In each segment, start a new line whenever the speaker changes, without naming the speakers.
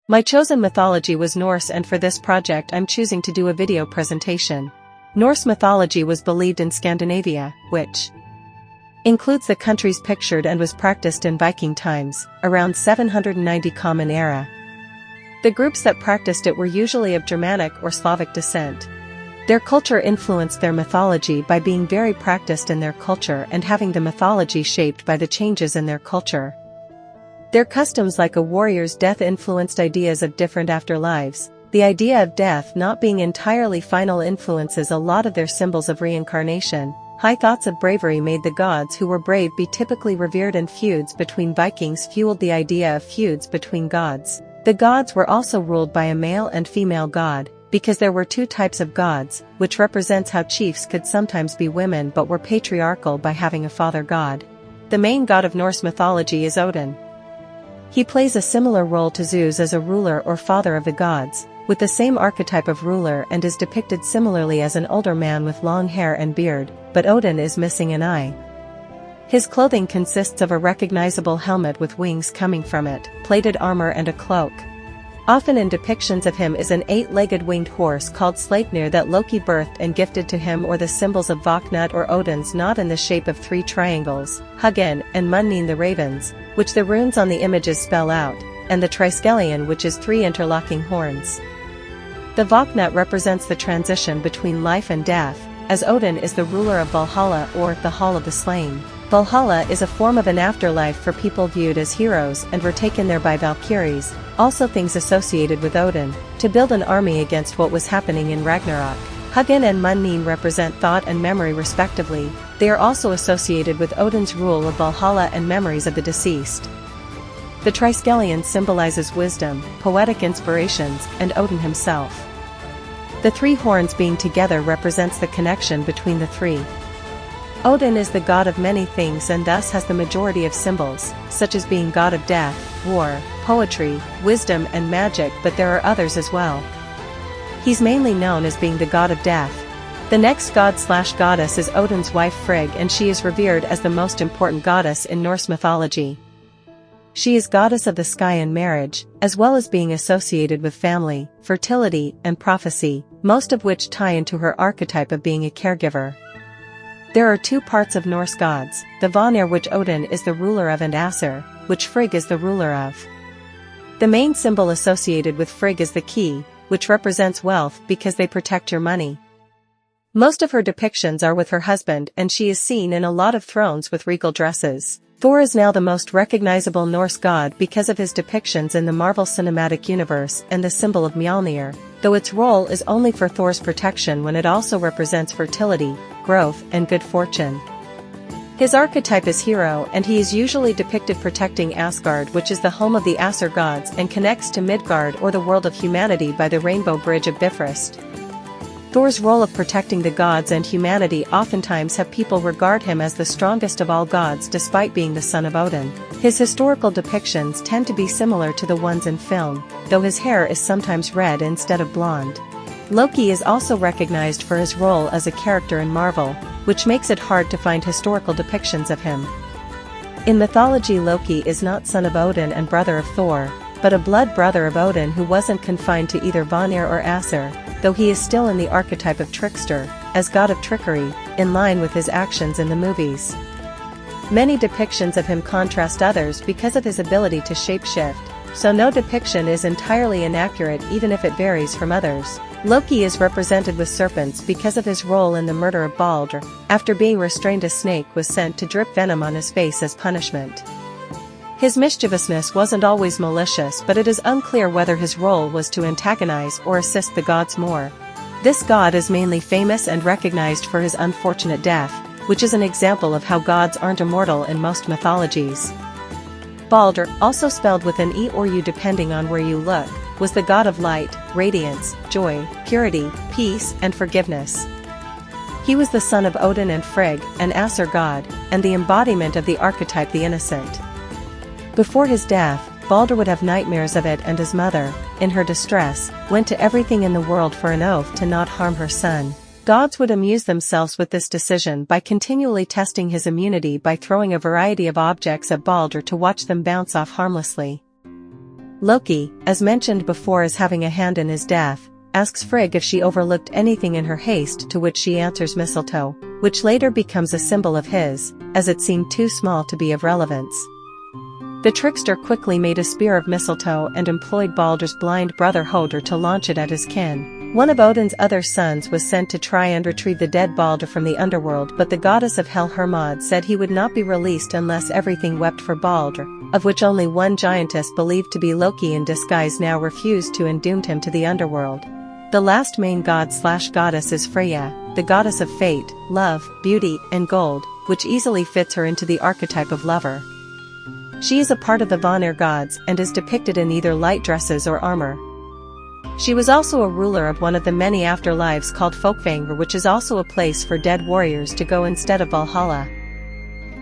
My chosen mythology was Norse, and for this project I'm choosing to do a video presentation. Norse mythology was believed in Scandinavia, which includes the countries pictured, and was practiced in Viking times, around 790 Common Era. The groups that practiced it were usually of Germanic or Slavic descent. Their culture influenced their mythology by being very practiced in their culture and having the mythology shaped by the changes in their culture. Their customs like a warrior's death influenced ideas of different afterlives. The idea of death not being entirely final influences a lot of their symbols of reincarnation. High thoughts of bravery made the gods who were brave be typically revered, and feuds between Vikings fueled the idea of feuds between gods. The gods were also ruled by a male and female god, because there were two types of gods, which represents how chiefs could sometimes be women but were patriarchal by having a father god. The main god of Norse mythology is Odin. He plays a similar role to Zeus as a ruler or father of the gods, with the same archetype of ruler, and is depicted similarly as an older man with long hair and beard, but Odin is missing an eye. His clothing consists of a recognizable helmet with wings coming from it, plated armor and a cloak. Often in depictions of him is an 8-legged winged horse called Sleipnir that Loki birthed and gifted to him, or the symbols of Våknut or Odin's knot in the shape of 3 triangles, Hugin and Munnin the ravens, which the runes on the images spell out, and the Triskelion, which is 3 interlocking horns. The Våknut represents the transition between life and death, as Odin is the ruler of Valhalla, or the Hall of the Slain. Valhalla is a form of an afterlife for people viewed as heroes and were taken there by Valkyries, also things associated with Odin, to build an army against what was happening in Ragnarok. Hugin and Munnin represent thought and memory respectively. They are also associated with Odin's rule of Valhalla and memories of the deceased. The Triskelion symbolizes wisdom, poetic inspirations, and Odin himself. The 3 horns being together represents the connection between the 3. Odin is the god of many things and thus has the majority of symbols, such as being god of death, war, poetry, wisdom and magic, but there are others as well. He's mainly known as being the god of death. The next god/goddess is Odin's wife Frigg, and she is revered as the most important goddess in Norse mythology. She is goddess of the sky and marriage, as well as being associated with family, fertility, and prophecy, most of which tie into her archetype of being a caregiver. There are 2 parts of Norse gods, the Vanir, which Odin is the ruler of, and Asir, which Frigg is the ruler of. The main symbol associated with Frigg is the key, which represents wealth because they protect your money. Most of her depictions are with her husband, and she is seen in a lot of thrones with regal dresses. Thor is now the most recognizable Norse god because of his depictions in the Marvel Cinematic Universe and the symbol of Mjolnir, though its role is only for Thor's protection when it also represents fertility, growth, and good fortune. His archetype is hero, and he is usually depicted protecting Asgard, which is the home of the Aesir gods and connects to Midgard or the world of humanity by the Rainbow Bridge of Bifrost. Thor's role of protecting the gods and humanity oftentimes have people regard him as the strongest of all gods despite being the son of Odin. His historical depictions tend to be similar to the ones in film, though his hair is sometimes red instead of blonde. Loki is also recognized for his role as a character in Marvel, which makes it hard to find historical depictions of him. In mythology, Loki is not son of Odin and brother of Thor, but a blood brother of Odin who wasn't confined to either Vanir or Asir, though he is still in the archetype of trickster, as god of trickery, in line with his actions in the movies. Many depictions of him contrast others because of his ability to shapeshift, so no depiction is entirely inaccurate even if it varies from others. Loki is represented with serpents because of his role in the murder of Baldur. After being restrained, a snake was sent to drip venom on his face as punishment. His mischievousness wasn't always malicious, but it is unclear whether his role was to antagonize or assist the gods more. This god is mainly famous and recognized for his unfortunate death, which is an example of how gods aren't immortal in most mythologies. Baldur, also spelled with an E or U depending on where you look, was the god of light, radiance, joy, purity, peace, and forgiveness. He was the son of Odin and Frigg, an Aesir god, and the embodiment of the archetype the innocent. Before his death, Baldur would have nightmares of it, and his mother, in her distress, went to everything in the world for an oath to not harm her son. Gods would amuse themselves with this decision by continually testing his immunity by throwing a variety of objects at Baldur to watch them bounce off harmlessly. Loki, as mentioned before as having a hand in his death, asks Frigg if she overlooked anything in her haste, to which she answers mistletoe, which later becomes a symbol of his, as it seemed too small to be of relevance. The trickster quickly made a spear of mistletoe and employed Baldr's blind brother Hodr to launch it at his kin. One of Odin's other sons was sent to try and retrieve the dead Baldr from the underworld, but the goddess of hell Hermod said he would not be released unless everything wept for Baldr, of which only one giantess believed to be Loki in disguise now refused to and doomed him to the underworld. The last main god/goddess is Freya, the goddess of fate, love, beauty, and gold, which easily fits her into the archetype of lover. She is a part of the Vanir gods and is depicted in either light dresses or armor. She was also a ruler of one of the many afterlives called Folkvangr, which is also a place for dead warriors to go instead of Valhalla.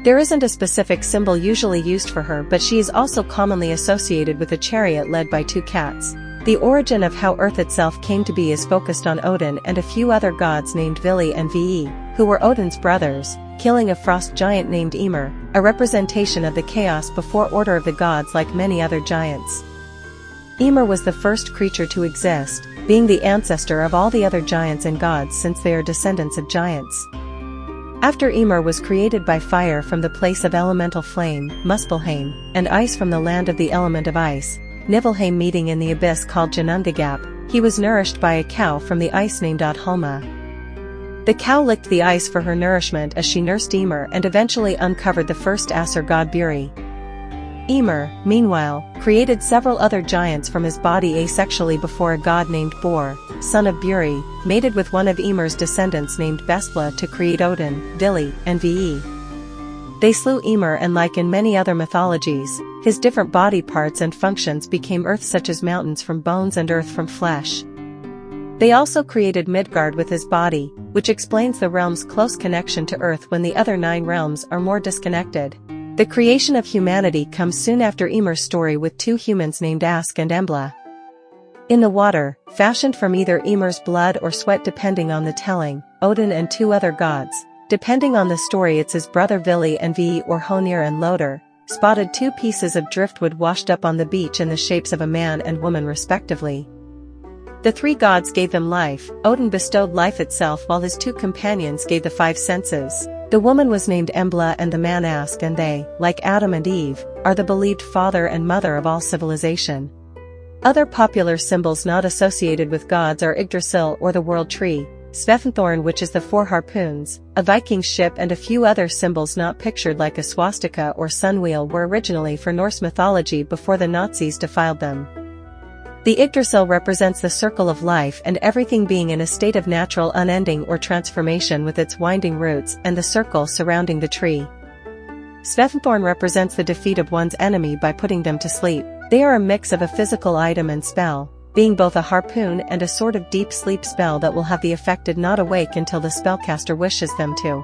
There isn't a specific symbol usually used for her, but she is also commonly associated with a chariot led by two cats. The origin of how Earth itself came to be is focused on Odin and a few other gods named Vili and Ve, who were Odin's brothers, killing a frost giant named Ymir, a representation of the chaos before order of the gods like many other giants. Ymir was the first creature to exist, being the ancestor of all the other giants and gods since they are descendants of giants. After Ymir was created by fire from the place of elemental flame, Muspelheim, and ice from the land of the element of ice, Niflheim, meeting in the abyss called Ginnungagap, he was nourished by a cow from the ice named Odhalma. The cow licked the ice for her nourishment as she nursed Ymir and eventually uncovered the first Aesir god Buri. Ymir, meanwhile, created several other giants from his body asexually before a god named Bor, son of Buri, mated with one of Ymir's descendants named Bestla to create Odin, Vili, and Ve. They slew Ymir, and like in many other mythologies, his different body parts and functions became earth, such as mountains from bones and earth from flesh. They also created Midgard with his body, which explains the realm's close connection to Earth when the other 9 realms are more disconnected. The creation of humanity comes soon after Ymir's story with 2 humans named Ask and Embla. In the water, fashioned from either Ymir's blood or sweat depending on the telling, Odin and 2 other gods, depending on the story it's his brother Vili and Ve or Honir and Lodr, spotted 2 pieces of driftwood washed up on the beach in the shapes of a man and woman respectively. The 3 gods gave them life. Odin bestowed life itself while his 2 companions gave the 5 senses. The woman was named Embla and the man Ask, and they, like Adam and Eve, are the believed father and mother of all civilization. Other popular symbols not associated with gods are Yggdrasil or the world tree, Svefnthorn, which is the 4 harpoons, a Viking ship, and a few other symbols not pictured like a swastika or sunwheel were originally for Norse mythology before the Nazis defiled them. The Yggdrasil represents the circle of life and everything being in a state of natural unending or transformation with its winding roots and the circle surrounding the tree. Svefnthorn represents the defeat of one's enemy by putting them to sleep. They are a mix of a physical item and spell, being both a harpoon and a sort of deep sleep spell that will have the affected not awake until the spellcaster wishes them to.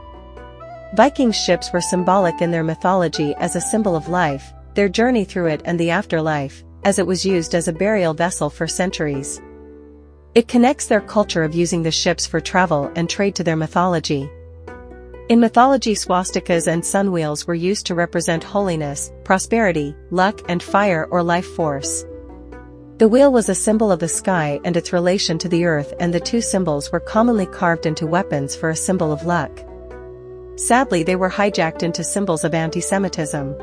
Viking ships were symbolic in their mythology as a symbol of life, their journey through it and the afterlife, as it was used as a burial vessel for centuries. It connects their culture of using the ships for travel and trade to their mythology. In mythology, swastikas and sunwheels were used to represent holiness, prosperity, luck, and fire or life force. The wheel was a symbol of the sky and its relation to the earth, and the 2 symbols were commonly carved into weapons for a symbol of luck. Sadly, they were hijacked into symbols of anti-Semitism.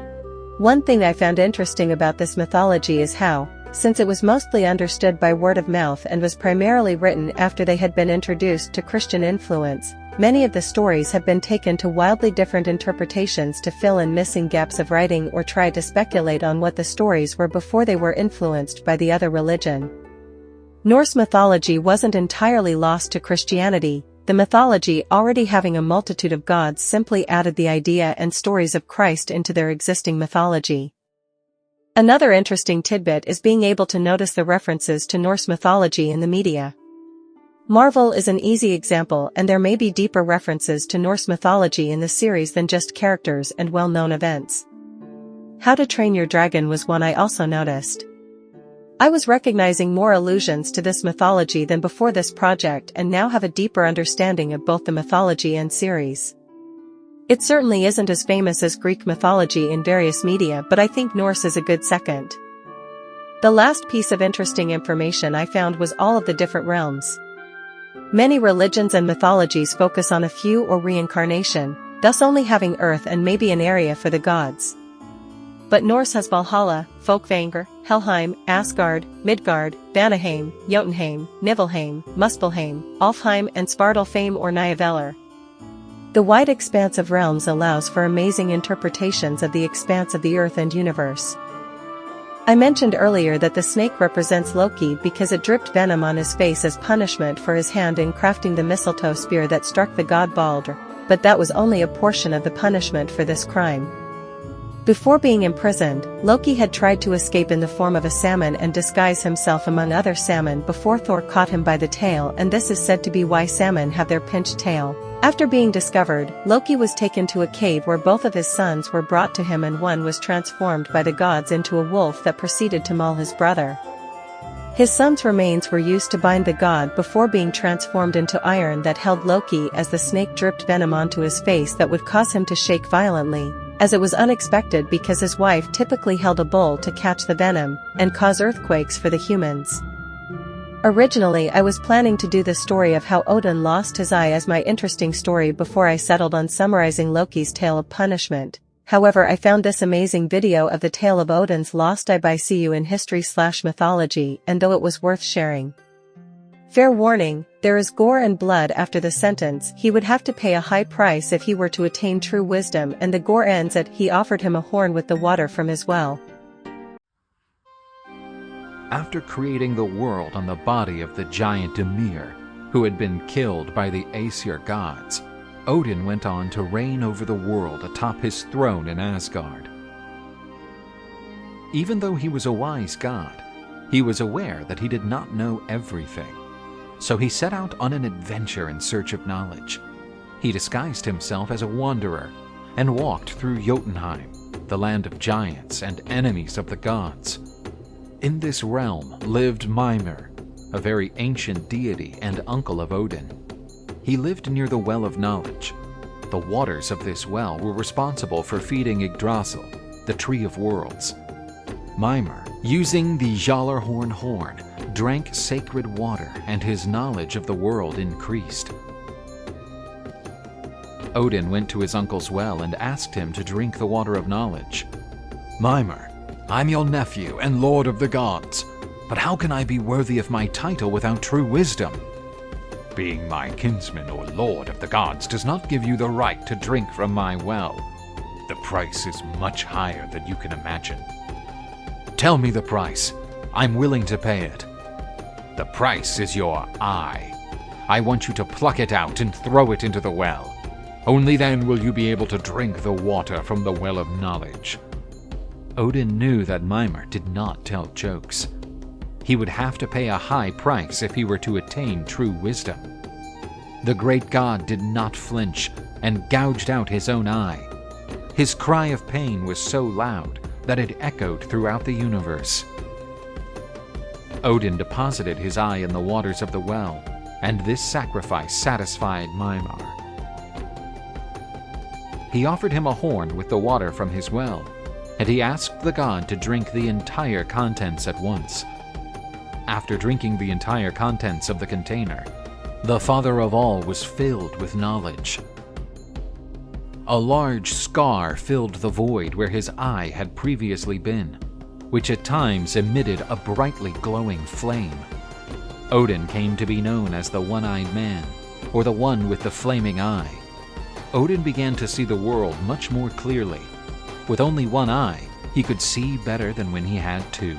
One thing I found interesting about this mythology is how, since it was mostly understood by word of mouth and was primarily written after they had been introduced to Christian influence, many of the stories have been taken to wildly different interpretations to fill in missing gaps of writing or try to speculate on what the stories were before they were influenced by the other religion. Norse mythology wasn't entirely lost to Christianity. The mythology, already having a multitude of gods, simply added the idea and stories of Christ into their existing mythology. Another interesting tidbit is being able to notice the references to Norse mythology in the media. Marvel is an easy example, and there may be deeper references to Norse mythology in the series than just characters and well-known events. How to Train Your Dragon was one I also noticed. I was recognizing more allusions to this mythology than before this project and now have a deeper understanding of both the mythology and series. It certainly isn't as famous as Greek mythology in various media, but I think Norse is a good second. The last piece of interesting information I found was all of the different realms. Many religions and mythologies focus on a few or reincarnation, thus only having Earth and maybe an area for the gods. But Norse has Valhalla, Folkvanger, Helheim, Asgard, Midgard, Vanaheim, Jotunheim, Niflheim, Muspelheim, Alfheim and Svartalfheim or Nýjavellir. The wide expanse of realms allows for amazing interpretations of the expanse of the Earth and universe. I mentioned earlier that the snake represents Loki because it dripped venom on his face as punishment for his hand in crafting the mistletoe spear that struck the god Baldur, but that was only a portion of the punishment for this crime. Before being imprisoned, Loki had tried to escape in the form of a salmon and disguise himself among other salmon before Thor caught him by the tail, and this is said to be why salmon have their pinched tail. After being discovered, Loki was taken to a cave where both of his sons were brought to him and one was transformed by the gods into a wolf that proceeded to maul his brother. His son's remains were used to bind the god before being transformed into iron that held Loki as the snake dripped venom onto his face that would cause him to shake violently, as it was unexpected because his wife typically held a bull to catch the venom and cause earthquakes for the humans. Originally I was planning to do the story of how Odin lost his eye as my interesting story before I settled on summarizing Loki's tale of punishment. However, I found this amazing video of the tale of Odin's lost eye by See You in History/Mythology, and though it was worth sharing. Fair warning, there is gore and blood after the sentence. He would have to pay a high price if he were to attain true wisdom, and the gore ends at he offered him a horn with the water from his well.
After creating the world on the body of the giant Ymir, who had been killed by the Aesir gods, Odin went on to reign over the world atop his throne in Asgard. Even though he was a wise god, he was aware that he did not know everything. So he set out on an adventure in search of knowledge. He disguised himself as a wanderer and walked through Jotunheim, the land of giants and enemies of the gods. In this realm lived Mimir, a very ancient deity and uncle of Odin. He lived near the Well of Knowledge. The waters of this well were responsible for feeding Yggdrasil, the Tree of Worlds. Mimir, using the Gjallarhorn horn, drank sacred water and his knowledge of the world increased. Odin went to his uncle's well and asked him to drink the water of knowledge. "Mimir, I'm your nephew and lord of the gods, but how can I be worthy of my title without true wisdom? Being my kinsman or lord of the gods does not give you the right to drink from my well. The price is much higher than you can imagine." "Tell me the price. I'm willing to pay it." "The price is your eye. I want you to pluck it out and throw it into the well. Only then will you be able to drink the water from the Well of Knowledge." Odin knew that Mimir did not tell jokes. He would have to pay a high price if he were to attain true wisdom. The great god did not flinch and gouged out his own eye. His cry of pain was so loud that it echoed throughout the universe. Odin deposited his eye in the waters of the well, and this sacrifice satisfied Mimir. He offered him a horn with the water from his well, and he asked the god to drink the entire contents at once. After drinking the entire contents of the container, the father of all was filled with knowledge. A large scar filled the void where his eye had previously been, which at times emitted a brightly glowing flame. Odin came to be known as the One-Eyed Man, or the One with the Flaming Eye. Odin began to see the world much more clearly. With only one eye, he could see better than when he had two.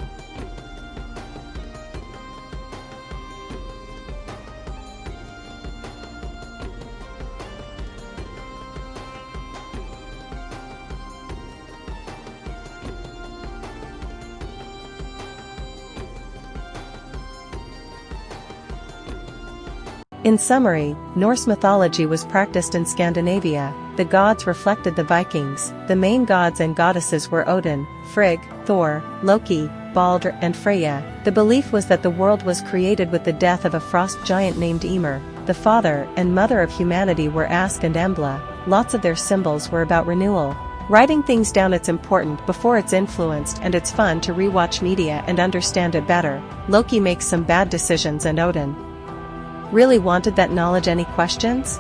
In summary, Norse mythology was practiced in Scandinavia. The gods reflected the Vikings. The main gods and goddesses were Odin, Frigg, Thor, Loki, Baldur, and Freyja. The belief was that the world was created with the death of a frost giant named Ymir. The father and mother of humanity were Ask and Embla. Lots of their symbols were about renewal. Writing things down, it's important before it's influenced, and it's fun to rewatch media and understand it better. Loki makes some bad decisions and Odin really wanted that knowledge. Any questions?